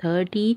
30।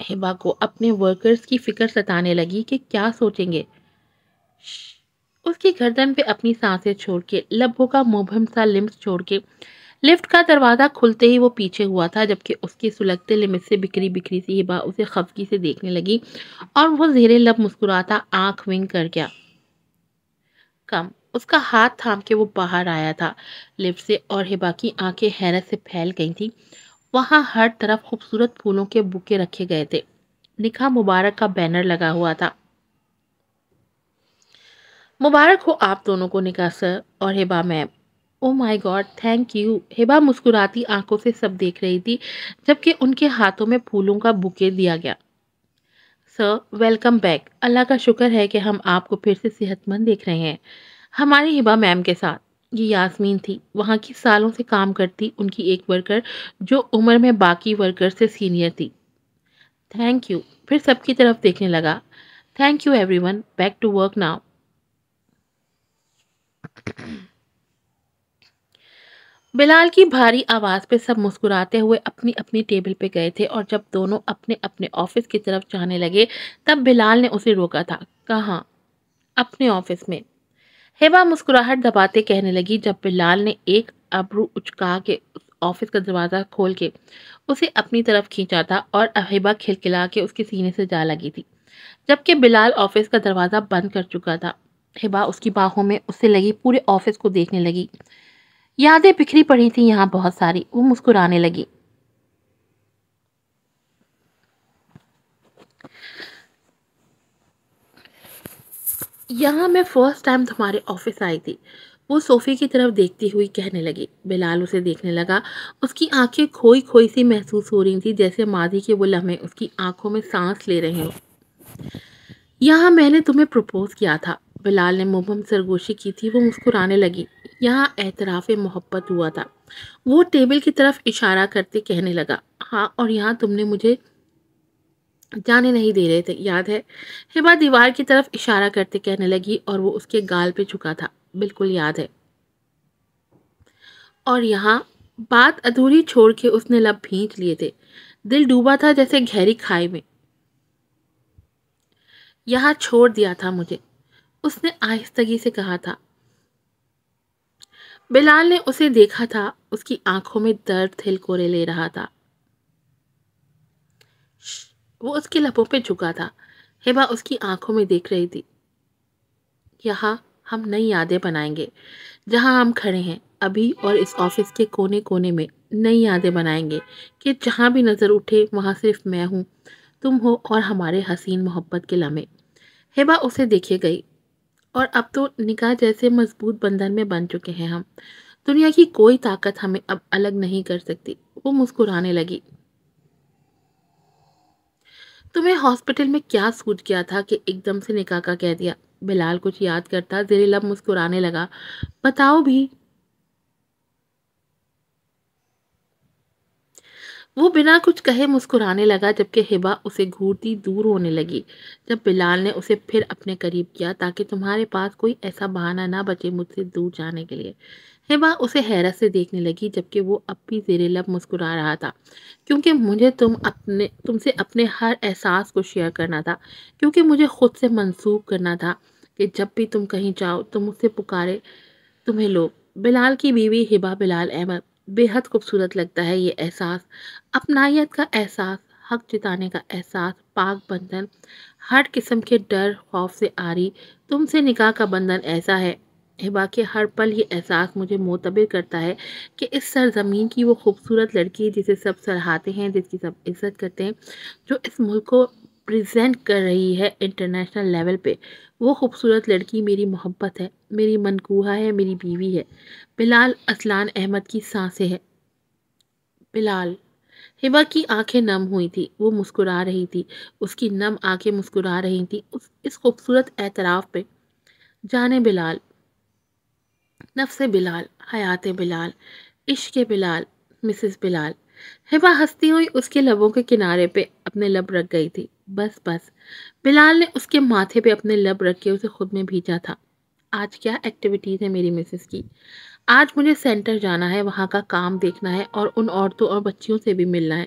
ہبا کو اپنے ورکرز کی فکر ستانے لگی کہ کیا سوچیں گے۔ اس کی گردن پہ اپنی سانسیں چھوڑ کے، لبوں کا مبہم سا لمس چھوڑ کے، لفٹ کا دروازہ کھلتے ہی وہ پیچھے ہوا تھا، جبکہ اس کی سلگتے لمس سے بکھری بکھری سی ہبا اسے خفگی سے دیکھنے لگی اور وہ زیر لب مسکراتا آنکھ ونگ کر گیا۔ کم اس کا ہاتھ تھام کے وہ باہر آیا تھا لفٹ سے، اور ہبا کی آنکھیں حیرت سے پھیل گئی تھی۔ وہاں ہر طرف خوبصورت پھولوں کے بوکے رکھے گئے تھے، نکاح مبارک کا بینر لگا ہوا تھا۔ مبارک ہو آپ دونوں کو نکاح سر اور ہبا میم۔ او مائی گاڈ، تھینک یو۔ ہبا مسکراتی آنکھوں سے سب دیکھ رہی تھی، جبکہ ان کے ہاتھوں میں پھولوں کا بوکے دیا گیا۔ سر ویلکم بیک، اللہ کا شکر ہے کہ ہم آپ کو پھر سے صحت مند دیکھ رہے ہیں۔ ہماری ہبا میم کے ساتھ یہ یاسمین تھی، وہاں کی سالوں سے کام کرتی ان کی ایک ورکر جو عمر میں باقی ورکر سے سینئر تھی۔ تھینک یو، پھر سب کی طرف دیکھنے لگا۔ Thank you everyone, back to work now. Bilal کی بھاری آواز پہ سب مسکراتے ہوئے اپنی اپنی ٹیبل پہ گئے تھے، اور جب دونوں اپنے اپنے آفس کی طرف جانے لگے تب بلال نے اسے روکا تھا۔ کہاں؟ اپنے آفس میں، ہبا مسکراہٹ دباتے کہنے لگی، جب بلال نے ایک ابرو اچکا کے آفس کا دروازہ کھول کے اسے اپنی طرف کھینچا تھا، اور ہبا کھلکھلا کے اس کے سینے سے جا لگی تھی، جبکہ بلال آفس کا دروازہ بند کر چکا تھا۔ ہبا اس کی باہوں میں اس سے لگی پورے آفس کو دیکھنے لگی۔ یادیں بکھری پڑی تھی یہاں بہت ساری، وہ مسکرانے لگی۔ یہاں میں فرسٹ ٹائم تمہارے آفس آئی تھی، وہ صوفی کی طرف دیکھتی ہوئی کہنے لگی۔ بلال اسے دیکھنے لگا، اس کی آنکھیں کھوئی کھوئی سی محسوس ہو رہی تھی، جیسے ماضی کے وہ لمحے اس کی آنکھوں میں سانس لے رہے ہوں۔ یہاں میں نے تمہیں پروپوز کیا تھا، بلال نے مبہم سرگوشی کی تھی، وہ مسکرانے لگی۔ یہاں اعتراف محبت ہوا تھا، وہ ٹیبل کی طرف اشارہ کرتے کہنے لگا۔ ہاں، اور یہاں تم نے مجھے جانے نہیں دے رہے تھے، یاد ہے؟ ہبا دیوار کی طرف اشارہ کرتے کہنے لگی، اور وہ اس کے گال پہ جھکا تھا۔ بالکل یاد ہے۔ اور یہاں بات ادھوری چھوڑ کے اس نے لب بھینچ لیے تھے، دل ڈوبا تھا جیسے گہری کھائی میں۔ یہاں چھوڑ دیا تھا مجھے، اس نے آہستگی سے کہا تھا۔ بلال نے اسے دیکھا تھا، اس کی آنکھوں میں درد ہلکورے لے رہا تھا۔ وہ اس کے لبوں پہ جھکا تھا، ہبا اس کی آنکھوں میں دیکھ رہی تھی۔ یہاں ہم نئی یادیں بنائیں گے، جہاں ہم کھڑے ہیں ابھی، اور اس آفس کے کونے کونے میں نئی یادیں بنائیں گے کہ جہاں بھی نظر اٹھے وہاں صرف میں ہوں، تم ہو، اور ہمارے حسین محبت کے لمحے۔ ہبا اسے دیکھے گئی، اور اب تو نکاح جیسے مضبوط بندھن میں بن چکے ہیں ہم، دنیا کی کوئی طاقت ہمیں اب الگ نہیں کر سکتی۔ وہ مسکرانے لگی۔ تمہیں ہاسپٹل میں کیا سوٹ کیا تھا کہ ایک دم سے نکاح کا کہہ دیا؟ بلال کچھ یاد کرتا زیر لب مسکرانے لگا۔ بتاؤ بھی۔ وہ بنا کچھ کہے مسکرانے لگا، جبکہ ہبا اسے گھورتی دور ہونے لگی جب بلال نے اسے پھر اپنے قریب کیا، تاکہ تمہارے پاس کوئی ایسا بہانہ نہ بچے مجھ سے دور جانے کے لیے۔ ہبا اسے حیرت سے دیکھنے لگی، جبکہ وہ اب بھی زیر لب مسکرا رہا تھا۔ کیونکہ مجھے تم سے اپنے ہر احساس کو شیئر کرنا تھا، کیونکہ مجھے خود سے منسوب کرنا تھا کہ جب بھی تم کہیں جاؤ تو مجھ سے پکارے تمہیں لوگ۔ بلال کی بیوی ہبا بلال احمد، بے حد خوبصورت لگتا ہے یہ احساس، اپنائیت کا احساس، حق جتانے کا احساس، پاک بندھن، ہر قسم کے ڈر خوف سے آری تم سے نکاح کا بندھن ایسا ہے۔ ہبا کے ہر پل یہ احساس مجھے معتبر کرتا ہے کہ اس سرزمین کی وہ خوبصورت لڑکی جسے سب سراہتے ہیں، جس کی سب عزت کرتے ہیں، جو اس ملک کو پریزنٹ کر رہی ہے انٹرنیشنل لیول پہ، وہ خوبصورت لڑکی میری محبت ہے، میری منقوہہ ہے، میری بیوی ہے۔ بلال اسلان احمد کی سانسیں ہے۔ بلال۔ ہبا کی آنکھیں نم ہوئی تھی، وہ مسکرا رہی تھی، اس کی نم آنکھیں مسکرا رہی تھی اس خوبصورت اعتراف پہ۔ جانے بلال، نفس بلال، حیات بلال، عشق بلال، مسز بلال۔ ہبا ہنستی ہوئی اس کے لبوں کے کنارے پہ اپنے لب رکھ گئی تھی۔ بس بس، بلال نے اس کے ماتھے پہ اپنے لب رکھ کے اسے خود میں بھیجا تھا۔ آج کیا ایکٹیویٹیز ہے میری مسز کی؟ آج مجھے سینٹر جانا ہے، وہاں کا کام دیکھنا ہے، اور ان عورتوں اور بچیوں سے بھی ملنا ہے۔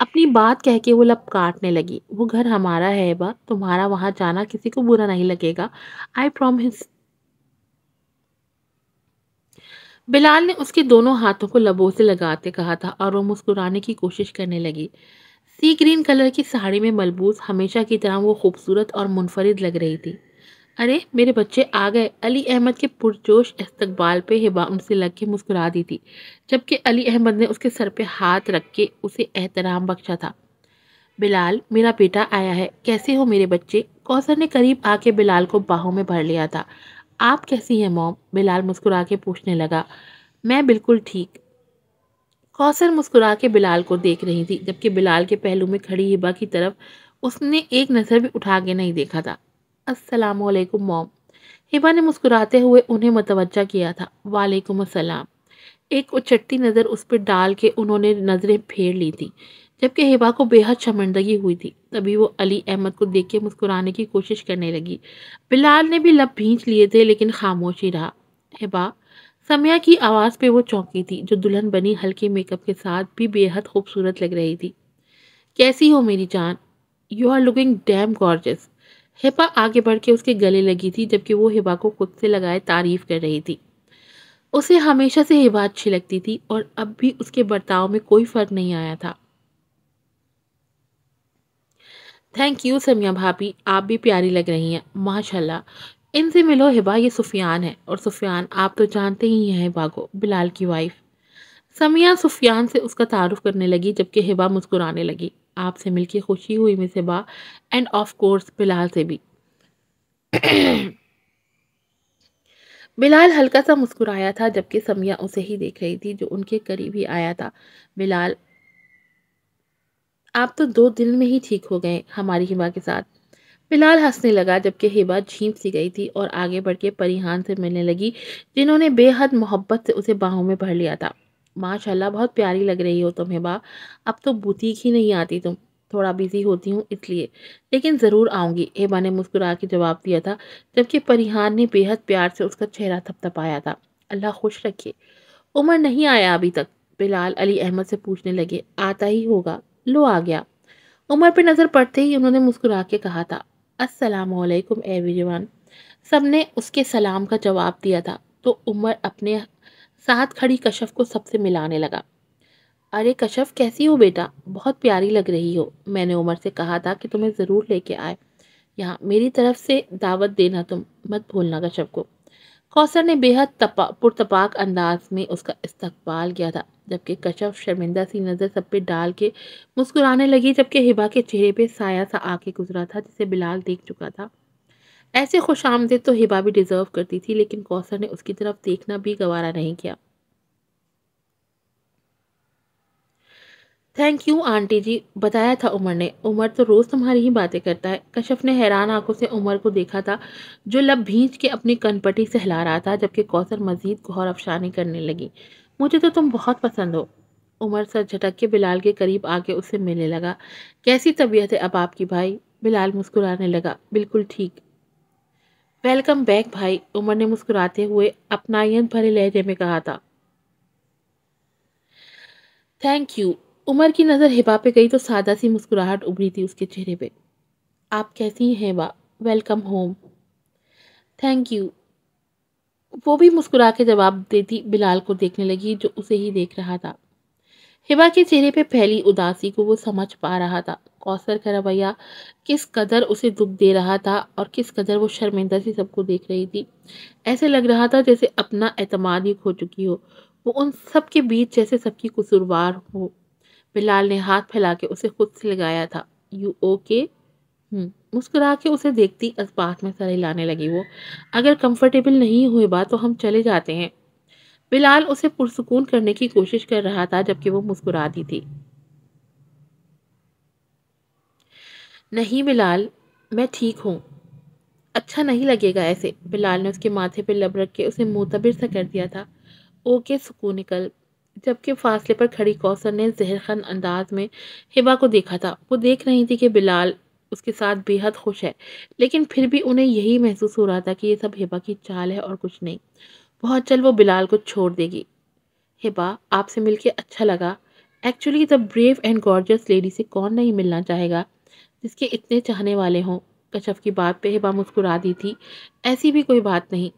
اپنی بات کہہ کے وہ لب کاٹنے لگی۔ وہ گھر ہمارا ہے ہبا، تمہارا وہاں جانا کسی کو برا نہیں لگے گا، آئی پرومس۔ بلال نے اس کے دونوں ہاتھوں کو لبوں سے لگاتے کہا تھا اور وہ مسکرانے کی کوشش کرنے لگی۔ سی گرین کلر کی ساڑی میں ملبوس ہمیشہ کی طرح وہ خوبصورت اور منفرد لگ رہی تھی۔ ارے میرے بچے آ گئے! علی احمد کے پرجوش استقبال پہ ہبا ان سے لگ کے مسکرا دی تھی، جبکہ علی احمد نے اس کے سر پہ ہاتھ رکھ کے اسے احترام بخشا تھا۔ بلال، میرا بیٹا آیا ہے، کیسے ہو میرے بچے؟ کوثر نے قریب آ کے بلال کو باہوں میں بھر لیا تھا۔ آپ کیسی ہیں موم؟ بلال مسکرا کے پوچھنے لگا۔ میں بالکل ٹھیک۔ کوثر مسکرا کے بلال کو دیکھ رہی تھی، جبکہ بلال کے پہلو میں کھڑی ہبا کی طرف اس نے ایک نظر بھی اٹھا کے نہیں دیکھا تھا۔ السلام علیکم موم۔ ہبا نے مسکراتے ہوئے انہیں متوجہ کیا تھا۔ وعلیکم السلام۔ ایک اچٹتی نظر اس پہ ڈال کے انہوں نے نظریں پھیر لی تھی، جبکہ ہبا کو بے حد شرمندگی ہوئی تھی۔ تبھی وہ علی احمد کو دیکھ کے مسکرانے کی کوشش کرنے لگی۔ بلال نے بھی لب بھینچ لیے تھے لیکن خاموش ہی رہا۔ ہبا، سمیہ کی آواز پہ وہ چونکی تھی، جو دلہن بنی ہلکے میک اپ کے ساتھ بھی بے حد خوبصورت لگ رہی تھی۔ کیسی ہو میری جان؟ You are looking damn gorgeous. Hiba آگے بڑھ کے اس کے گلے لگی تھی، جبکہ وہ ہبا کو خود سے لگائے تعریف کر رہی تھی۔ اسے ہمیشہ سے ہبا اچھی لگتی تھی اور اب بھی اس کے برتاؤ میں کوئی فرق نہیں آیا تھا۔ تھینک یو سمیہ بھابی، آپ بھی پیاری لگ رہی ہیں، ماشاءاللہ۔ ان سے ملو ہبا، یہ سفیان ہے، اور سفیان آپ تو جانتے ہی ہیں ہبا کو، بلال کی وائف۔ سمیہ سفیان سے اس کا تعارف کرنے لگی، جبکہ ہبا مسکرانے لگی۔ آپ سے مل کے خوشی ہوئی مس ہبا، اینڈ آف کورس بلال سے بھی۔ بلال ہلکا سا مسکرایا تھا، جبکہ سمیہ اسے ہی دیکھ رہی تھی جو ان کے قریب ہی آیا تھا۔ بلال، آپ تو 2 دن میں ہی ٹھیک ہو گئے ہماری ہبا کے ساتھ۔ بلال ہنسنے لگا، جبکہ ہبا جھیپ سی گئی تھی اور آگے بڑھ کے پریحان سے ملنے لگی، جنہوں نے بے حد محبت سے اسے باہوں میں بھر لیا تھا۔ ماشاءاللہ، بہت پیاری لگ رہی ہو تم ہبا، اب تو بوتیک ہی نہیں آتی تم، تھوڑا بیزی ہوتی ہوں اس لیے، لیکن ضرور آؤں گی، ہبا نے مسکرا کے جواب دیا تھا، جبکہ پریحان نے بے حد پیار سے اس کا چہرہ تھپتھپایا تھا۔ اللہ خوش رکھے۔ عمر نہیں آیا ابھی تک؟ بلال علی احمد سے پوچھنے لگے۔ آتا ہی ہوگا، لو آ گیا۔ عمر پہ نظر پڑتے ہی انہوں نے مسکرا کے کہا تھا، السلام علیکم ایوری ون۔ سب نے اس کے سلام کا جواب دیا تھا، تو عمر اپنے ساتھ کھڑی کشف کو سب سے ملانے لگا۔ ارے کشف، کیسی ہو بیٹا؟ بہت پیاری لگ رہی ہو، میں نے عمر سے کہا تھا کہ تمہیں ضرور لے کے آئے یہاں، میری طرف سے دعوت دینا، تم مت بھولنا کشف کو۔ کوثر نے بے حد پرتپاک انداز میں اس کا استقبال کیا تھا، جبکہ کشف شرمندہ سی نظر سب پہ ڈال کے مسکرانے لگی، جبکہ ہبا کے چہرے پہ سایہ سا آ کے گزرا تھا جسے بلال دیکھ چکا تھا۔ ایسے خوش آمدید تو ہبا بھی ڈیزرو کرتی تھی، لیکن کوثر نے اس کی طرف دیکھنا بھی گوارا نہیں کیا۔ تھینک یو آنٹی جی، بتایا تھا عمر نے، عمر تو روز تمہاری ہی باتیں کرتا ہے۔ کشف نے حیران آنکھوں سے عمر کو دیکھا تھا، جو لب بھینچ کے اپنی کن پٹی سے ہلا رہا تھا، جبکہ کوثر مزید گہر افشانی کرنے لگی۔ مجھے تو تم بہت پسند ہو۔ عمر سر جھٹک کے بلال کے قریب آ کے اس سے ملنے لگا۔ کیسی طبیعت ہے اب آپ کی بھائی؟ بلال مسکرانے لگا۔ بالکل ٹھیک۔ ویلکم بیک بھائی، عمر نے مسکراتے ہوئے اپنائیت بھرے لہجے میں کہا تھا۔ Thank you. عمر کی نظر ہبا پہ گئی تو سادہ سی مسکراہٹ ابھری تھی اس کے چہرے پہ۔ آپ کیسی ہیں Hiba? Welcome home. Thank you. وہ بھی مسکرا کے جواب دیتی بلال کو دیکھنے لگی، جو اسے ہی دیکھ رہا تھا۔ ہبا کے چہرے پہ پھیلی اداسی کو وہ سمجھ پا رہا تھا۔ کوثر کا رویہ کس قدر اسے دکھ دے رہا تھا اور کس قدر وہ شرمندہ سی سب کو دیکھ رہی تھی۔ ایسے لگ رہا تھا جیسے اپنا اعتماد ہی کھو چکی ہو، وہ ان سب کے بیچ جیسے سب کی قصوروار ہو۔ بلال نے ہاتھ پھیلا کے اسے خود سے لگایا تھا۔ You okay? مسکرا کے اسے دیکھتی اس بات میں سر ہلانے لگی وہ۔ اگر کمفرٹیبل نہیں ہوئے بات تو ہم چلے جاتے ہیں۔ بلال اسے پرسکون کرنے کی کوشش کر رہا تھا، جبکہ وہ مسکراتی تھی۔ نہیں بلال، میں ٹھیک ہوں، اچھا نہیں لگے گا ایسے۔ بلال نے اس کے ماتھے پہ لب رکھ کے اسے معتبر سا کر دیا تھا۔ اوکے سکون نکل۔ جبکہ فاصلے پر کھڑی کوثر نے زہرخند انداز میں ہبا کو دیکھا تھا۔ وہ دیکھ رہی تھی کہ بلال اس کے ساتھ بے حد خوش ہے، لیکن پھر بھی انہیں یہی محسوس ہو رہا تھا کہ یہ سب ہبا کی چال ہے اور کچھ نہیں۔ بہت جلد وہ بلال کو چھوڑ دے گی۔ ہبا، آپ سے مل کے اچھا لگا، actually the brave and گارجس lady سے کون نہیں ملنا چاہے گا جس کے اتنے چاہنے والے ہوں. کشف کی بات پہ ہبا مسکرا دی تھی. ایسی بھی کوئی بات نہیں.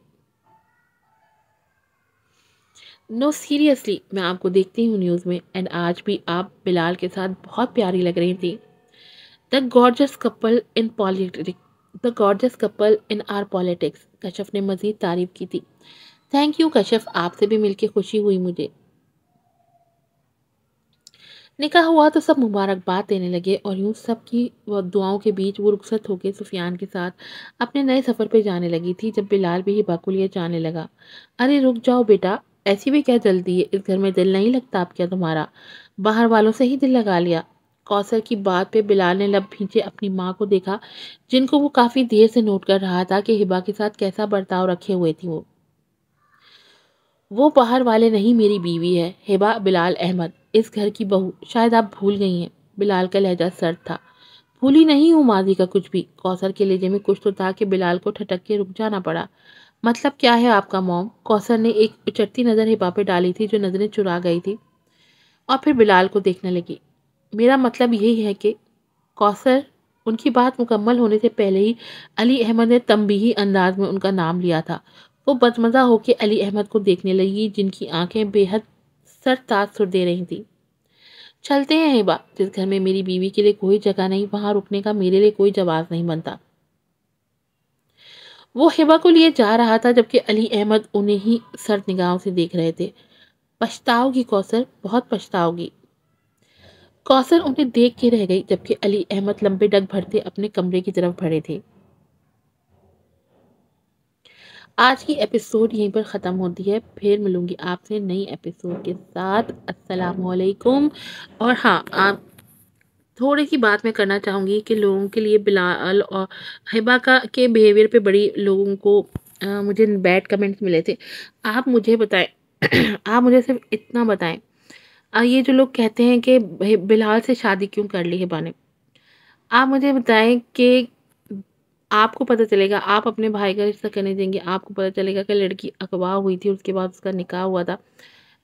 نو سیریسلی میں آپ کو دیکھتی ہوں نیوز میں، اینڈ آج بھی آپ بلال کے ساتھ بہت پیاری لگ رہی تھی. The gorgeous couple in politics, the gorgeous couple in are politics. Kashaf نے مزید تعریف کی تھی. تھینک یو کشف، آپ سے بھی مل کے خوشی ہوئی مجھے. نکاح ہوا تو سب مبارکباد دینے لگے اور یوں سب کی دعاؤں کے بیچ وہ رخصت ہو کے سفیان کے ساتھ اپنے نئے سفر پہ جانے لگی تھی جب بلال بھی ہبا کو لیے جانے لگا. ارے رک جاؤ بیٹا، ایسی بھی کیا جلدی ہے؟ اس گھر میں دل نہیں لگتا آپ کیا تمہارا؟ باہر والوں سے ہی دل لگا لیا. کوثر کی بات پہ بلال نے لب بھینچے اپنی ماں کو دیکھا جن کو وہ کافی دیر سے نوٹ کر رہا تھا کہ ہبا کے ساتھ کیسا برتاؤ رکھے ہوئے تھی. وہ باہر والے نہیں، میری بیوی ہے ہبا بلال احمد، اس گھر کی بہو. شاید آپ بھول گئی ہیں. بلال کا لہجہ سرد تھا. بھولی نہیں ہوں ماضی کا کچھ بھی. کوثر کے لہجے میں کچھ تو تھا کہ بلال کو ٹھٹک کے رک جانا پڑا. مطلب کیا ہے آپ کا موم؟ کوثر نے ایک اچٹتی نظر ہبا پہ ڈالی تھی جو نظریں چرا گئی تھی اور پھر بلال کو دیکھنے لگی. میرا مطلب یہی ہے کہ کوثر. ان کی بات مکمل ہونے سے پہلے ہی علی احمد نے تنبیہی انداز میں ان کا نام لیا تھا. وہ بدمزہ ہو کے علی احمد کو دیکھنے لگی جن کی آنکھیں بے حد سر تاثر دے رہی تھی. چلتے ہیں ہبا، جس گھر میں میری بیوی کے لیے کوئی جگہ نہیں وہاں رکنے کا میرے لیے کوئی جواز نہیں بنتا. وہ ہبا کو لیے جا رہا تھا جبکہ علی احمد انہیں ہی سرد نگاہوں سے دیکھ رہے تھے. پچھتاؤ گی کوثر، بہت پچھتاؤ گی. کوثر انہیں دیکھ کے رہ گئی جبکہ علی احمد لمبے ڈگ بھرتے اپنے کمرے کی طرف بڑھے تھے. آج کی ایپیسوڈ یہیں پر ختم ہوتی ہے. پھر ملوں گی آپ سے نئی ایپیسوڈ کے ساتھ. السلام علیکم. اور ہاں، آپ تھوڑی سی بات میں کرنا چاہوں گی کہ لوگوں کے لیے بلال اور ہبا کے بیہیویئر پہ بڑی لوگوں کو مجھے بیڈ کمنٹس ملے تھے. آپ مجھے بتائیں آپ مجھے صرف اتنا بتائیں، یہ جو لوگ کہتے ہیں کہ بلال سے شادی کیوں کر لی ہبا نے، آپ مجھے بتائیں کہ آپ کو پتہ چلے گا، آپ اپنے بھائی کا رشتہ کرنے دیں گے، آپ کو پتہ چلے گا کہ لڑکی اغوا ہوئی تھی، اس کے بعد اس کا نکاح ہوا تھا،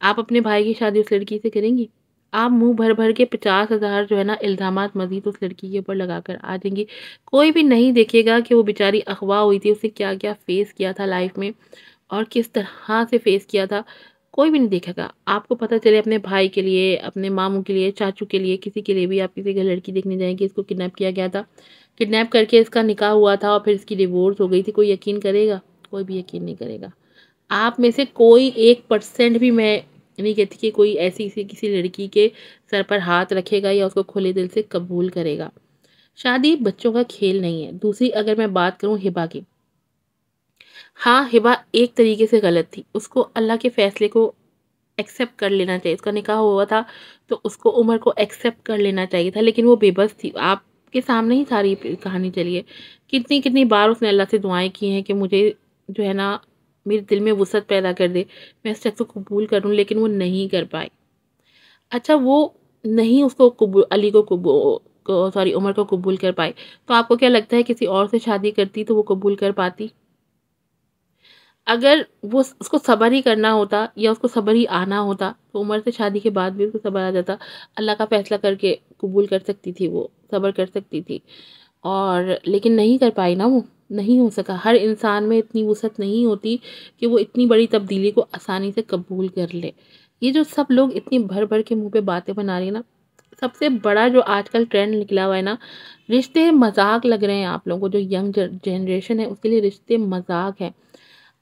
آپ اپنے بھائی کی شادی اس لڑکی سے کریں گی؟ آپ منہ بھر بھر کے 50,000 جو ہے نا الزامات مزید اس لڑکی کے اوپر لگا کر آ جائیں گی. کوئی بھی نہیں دیکھے گا کہ وہ بیچاری اغوا ہوئی تھی، اسے کیا کیا فیس کیا تھا لائف میں اور کس طرح سے فیس کیا تھا. کوئی بھی نہیں دیکھے گا. آپ کو پتہ چلے اپنے بھائی کے لیے، اپنے ماموں کے لیے، چاچو کے لیے، کسی کے لیے بھی آپ کسی کی لڑکی دیکھنے جائیں گے، اس کو کڈنیپ کیا گیا تھا، کڈنیپ کر کے اس کا نکاح ہوا تھا اور پھر اس کی ڈیورس ہو گئی تھی. کوئی یقین کرے گا؟ کوئی بھی یقین نہیں کرے گا. آپ میں سے کوئی 1% بھی میں نہیں کہتی کہ کوئی ایسی کسی لڑکی کے سر پر ہاتھ رکھے گا یا اس کو کھلے دل سے قبول کرے گا. شادی بچوں کا کھیل نہیں ہے. دوسری اگر میں بات کروں ہبا کی، ہاں ہبا ایک طریقے سے غلط تھی. اس کو اللہ کے فیصلے کو ایکسیپٹ کر لینا چاہیے. اس کا نکاح ہوا تھا تو اس کو عمر کو ایکسیپٹ کر لینا چاہیے تھا، لیکن وہ بے بس تھی. آپ کے سامنے ہی ساری کہانی چلی ہے. کتنی بار اس نے اللہ سے دعائیں کی ہیں کہ مجھے جو ہے نا میرے دل میں وسعت پیدا کر دے، میں اس شخص کو قبول کروں، لیکن وہ نہیں کر پائی. اچھا وہ نہیں اس کو علی کو سوری عمر کو قبول کر پائی، تو آپ کو کیا لگتا ہے کسی اور سے شادی کرتی تو وہ قبول کر پاتی؟ اگر وہ اس کو صبر ہی کرنا ہوتا یا اس کو صبر ہی آنا ہوتا تو عمر سے شادی کے بعد بھی اس کو صبر آ جاتا. اللہ کا فیصلہ کر کے قبول کر سکتی تھی، وہ صبر کر سکتی تھی. اور لیکن نہیں کر پائی نا، وہ نہیں ہو سکا. ہر انسان میں اتنی وسعت نہیں ہوتی کہ وہ اتنی بڑی تبدیلی کو آسانی سے قبول کر لے. یہ جو سب لوگ اتنی بھر بھر کے منہ پہ باتیں بنا رہی ہیں نا، سب سے بڑا جو آج کل ٹرینڈ نکلا ہوا ہے نا، رشتے مذاق لگ رہے ہیں آپ لوگوں کو. جو ینگ جنریشن ہے اس کے لیے رشتے مذاق ہیں.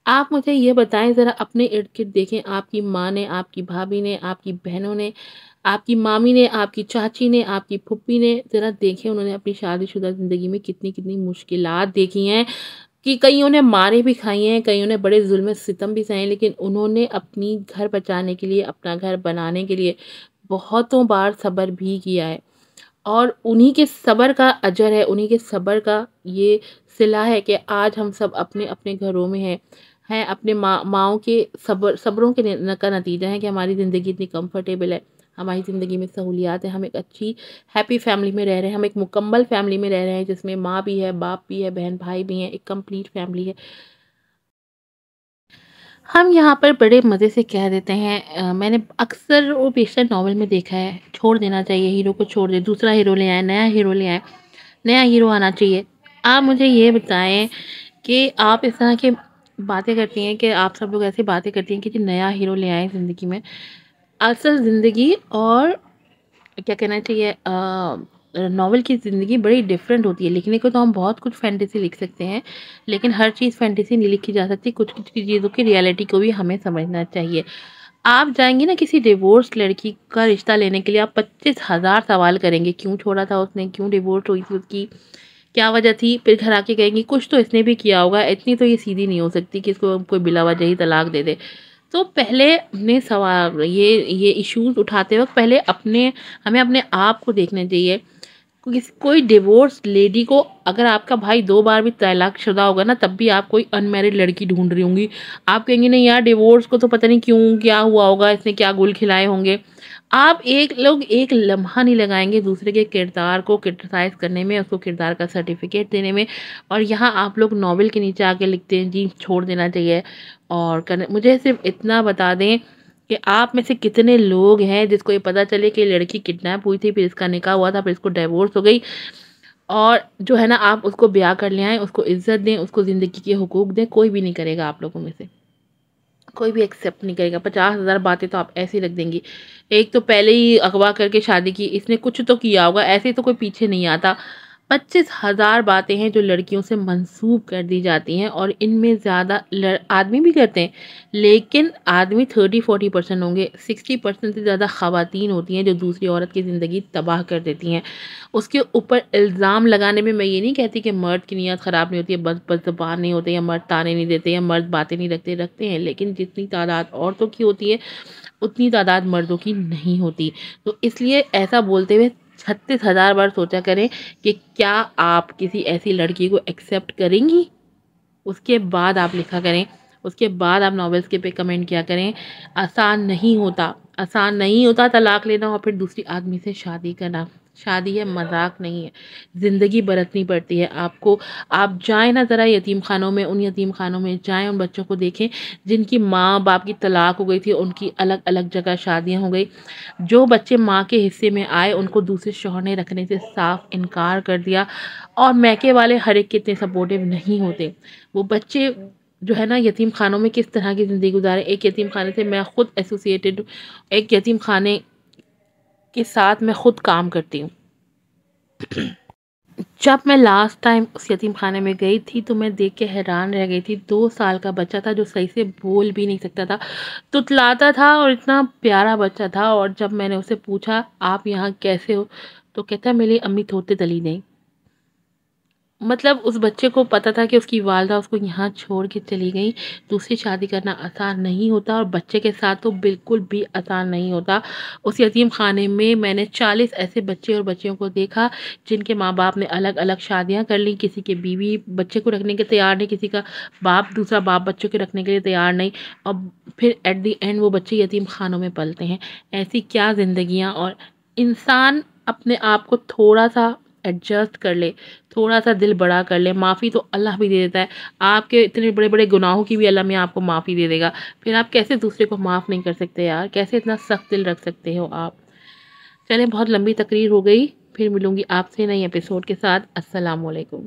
آپ مجھے یہ بتائیں ذرا، اپنے ارد گرد دیکھیں، آپ کی ماں نے، آپ کی بھابھی نے، آپ کی بہنوں نے، آپ کی مامی نے، آپ کی چاچی نے، آپ کی پھپھی نے، ذرا دیکھیں انہوں نے اپنی شادی شدہ زندگی میں کتنی مشکلات دیکھی ہیں کہ کئیوں نے مارے بھی کھائی ہیں، کئیوں نے بڑے ظلم ستم بھی سہے، لیکن انہوں نے اپنی گھر بچانے کے لیے، اپنا گھر بنانے کے لیے بہتوں بار صبر بھی کیا ہے. اور انہی کے صبر کا اجر ہے، انہی کے صبر کا یہ صلہ ہے کہ آج ہم سب اپنے اپنے گھروں میں ہیں اپنے ماؤں کے صبروں کے کا نتیجہ ہے کہ ہماری زندگی اتنی کمفرٹیبل ہے، ہماری زندگی میں سہولیات ہیں، ہم ایک اچھی ہیپی فیملی میں رہ رہے ہیں، ہم ایک مکمل فیملی میں رہ رہے ہیں جس میں ماں بھی ہے، باپ بھی ہے، بہن بھائی بھی ہیں، ایک کمپلیٹ فیملی ہے. ہم یہاں پر بڑے مزے سے کہہ دیتے ہیں، میں نے اکثر و بیشتر ناول میں دیکھا ہے، چھوڑ دینا چاہیے، ہیرو کو چھوڑ دے، دوسرا ہیرو لے آئے، نیا ہیرو لے آئے، نیا ہیرو آنا چاہیے۔ آپ مجھے یہ بتائیں کہ آپ اس طرح کی باتیں کرتی ہیں، کہ آپ سب لوگ ایسی باتیں کرتی ہیں کہ جی نیا ہیرو لے آئے زندگی میں، اصل زندگی اور کیا کہنا چاہیے ناول کی زندگی بڑی ڈفرینٹ ہوتی ہے۔ لکھنے کو تو ہم بہت کچھ فینٹیسی لکھ سکتے ہیں، لیکن ہر چیز فینٹیسی نہیں لکھی جا سکتی، کچھ کچھ چیزوں کی ریالٹی کو بھی ہمیں سمجھنا چاہیے۔ آپ جائیں گی نا کسی ڈیورس لڑکی کا رشتہ لینے کے لیے، آپ 25,000 سوال کریں گے، کیوں چھوڑا تھا اس نے، کیوں ڈیورس ہوئی تھی اس کی، کیا وجہ تھی، پھر گھر آ کے کہیں گی کچھ تو اس نے بھی کیا ہوگا، اتنی تو یہ سیدھی نہیں ہو سکتی کہ اس کو کوئی بلا وجہ ہی طلاق دے دے۔ تو پہلے اپنے سوال یہ ایشوز اٹھاتے وقت پہلے ہمیں اپنے آپ کو دیکھنا چاہیے۔ کوئی ڈیورس لیڈی کو اگر آپ کا بھائی 2 بار بھی طلاق شدہ ہوگا نا، تب بھی آپ کوئی ان میرڈ لڑکی ڈھونڈ رہی ہوں گی، آپ کہیں گے نہیں یار ڈیورس کو تو پتہ نہیں کیوں کیا ہوا ہوگا، اس نے کیا گل کھلائے ہوں گے۔ آپ ایک لمحہ نہیں لگائیں گے دوسرے کے کردار کو کرٹیسائز کرنے میں، اس کو کردار کا سرٹیفکیٹ دینے میں، اور یہاں آپ لوگ ناول کے نیچے آ کے لکھتے ہیں جی چھوڑ دینا چاہیے۔ اور مجھے صرف اتنا بتا دیں کہ آپ میں سے کتنے لوگ ہیں جس کو یہ پتا چلے کہ لڑکی کڈنیپ ہوئی تھی، پھر اس کا نکاح ہوا تھا، پھر اس کو ڈیورس ہو گئی، اور جو ہے نا آپ اس کو بیاہ کر لے آئیں، اس کو عزت دیں، اس کو زندگی کے حقوق دیں، کوئی بھی نہیں کرے گا آپ لوگوں میں سے، کوئی بھی ایکسیپٹ نہیں کرے گا۔ 50,000 باتیں تو آپ ایسے ہی رکھ دیں گی، ایک تو پہلے ہی اغوا کر کے شادی کی، اس نے کچھ تو کیا ہوگا، ایسے تو کوئی پیچھے نہیں آتا۔ 25,000 باتیں ہیں جو لڑکیوں سے منسوب کر دی جاتی ہیں، اور ان میں زیادہ آدمی بھی کرتے ہیں، لیکن آدمی 30-40% ہوں گے، 60% سے زیادہ خواتین ہوتی ہیں جو دوسری عورت کی زندگی تباہ کر دیتی ہیں۔ اس کے اوپر الزام لگانے میں یہ نہیں کہتی کہ مرد کی نیت خراب نہیں ہوتی ہے، بد زبان نہیں ہوتے، یا مرد تانے نہیں دیتے، یا مرد باتیں نہیں رکھتے ہیں، لیکن جتنی تعداد عورتوں کی ہوتی ہے اتنی تعداد مردوں کی نہیں ہوتی۔ تو اس لیے ایسا بولتے ہوئے 36,000 بار سوچا کریں کہ کیا آپ کسی ایسی لڑکی کو ایکسیپٹ کریں گی، اس کے بعد آپ لکھا کریں، اس کے بعد آپ ناولز کے پہ کمنٹ کیا کریں۔ آسان نہیں ہوتا طلاق لینا اور پھر دوسری آدمی سے شادی کرنا، شادی ہے مذاق نہیں ہے، زندگی برتنی پڑتی ہے آپ کو۔ آپ جائیں نا ذرا یتیم خانوں میں، ان یتیم خانوں میں جائیں، ان بچوں کو دیکھیں جن کی ماں باپ کی طلاق ہو گئی تھی، ان کی الگ الگ جگہ شادیاں ہو گئی، جو بچے ماں کے حصے میں آئے ان کو دوسرے شوہر نے رکھنے سے صاف انکار کر دیا، اور میکے والے ہر ایک کے اتنے سپورٹیو نہیں ہوتے۔ وہ بچے جو ہے نا یتیم خانوں میں کس طرح کی زندگی گزارے، ایک یتیم خانے سے میں خود ایسوسیٹڈ، ایک یتیم خانے کے ساتھ میں خود کام کرتی ہوں۔ جب میں لاسٹ ٹائم اس یتیم خانے میں گئی تھی تو میں دیکھ کے حیران رہ گئی تھی، 2 سال کا بچہ تھا جو صحیح سے بول بھی نہیں سکتا تھا، تتلاتا تھا، اور اتنا پیارا بچہ تھا۔ اور جب میں نے اسے پوچھا آپ یہاں کیسے ہو، تو کہتا میری امی تھوتے تلی نہیں۔ مطلب اس بچے کو پتا تھا کہ اس کی والدہ اس کو یہاں چھوڑ کے چلی گئی، دوسری شادی کرنا آسان نہیں ہوتا، اور بچے کے ساتھ تو بالکل بھی آسان نہیں ہوتا۔ اس یتیم خانے میں میں نے 40 ایسے بچے اور بچیوں کو دیکھا جن کے ماں باپ نے الگ الگ شادیاں کر لی، کسی کے بیوی بچے کو رکھنے کے تیار نہیں، کسی کا دوسرا باپ بچوں کے رکھنے کے لیے تیار نہیں، اور پھر ایٹ دی اینڈ وہ بچے یتیم خانوں میں پلتے ہیں۔ ایسی کیا زندگیاں! اور انسان اپنے آپ کو تھوڑا سا ایڈجسٹ کر لے، تھوڑا سا دل بڑا کر لے، معافی تو اللہ بھی دے دیتا ہے، آپ کے اتنے بڑے بڑے گناہوں کی بھی اللہ میں آپ کو معافی دے دے گا، پھر آپ کیسے دوسرے کو معاف نہیں کر سکتے یار، کیسے اتنا سخت دل رکھ سکتے ہو آپ۔ چلیں بہت لمبی تقریر ہو گئی، پھر ملوں گی آپ سے نئی ایپیسوڈ کے ساتھ۔ السلام علیکم۔